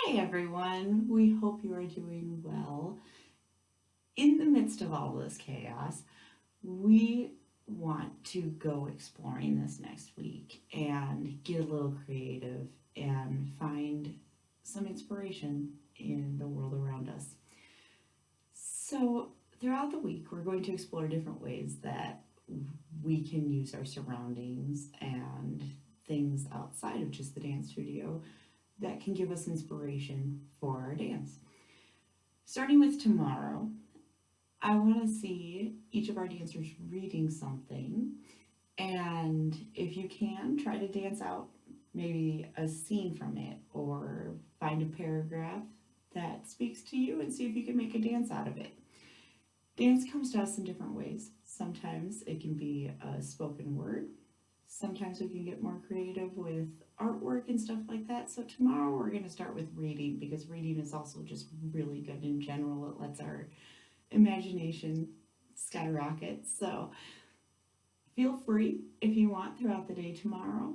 Hi everyone, we hope you are doing well. In the midst of all this chaos, we want to go exploring this next week and get a little creative and find some inspiration in the world around us. So, throughout the week, we're going to explore different ways that we can use our surroundings and things outside of just the dance studio that can give us inspiration for our dance. Starting with tomorrow, I want to see each of our dancers reading something, and if you can, try to dance out maybe a scene from it or find a paragraph that speaks to you and see if you can make a dance out of it. Dance comes to us in different ways. Sometimes it can be a spoken word. Sometimes we can get more creative with artwork and stuff like that. So tomorrow we're going to start with reading because reading is also just really good in general. It lets our imagination skyrocket. So feel free if you want throughout the day tomorrow.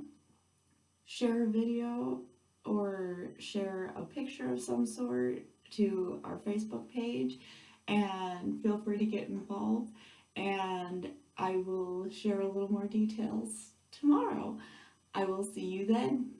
Share a video or share a picture of some sort to our Facebook page and feel free to get involved. And I will share a little more details tomorrow. I will see you then.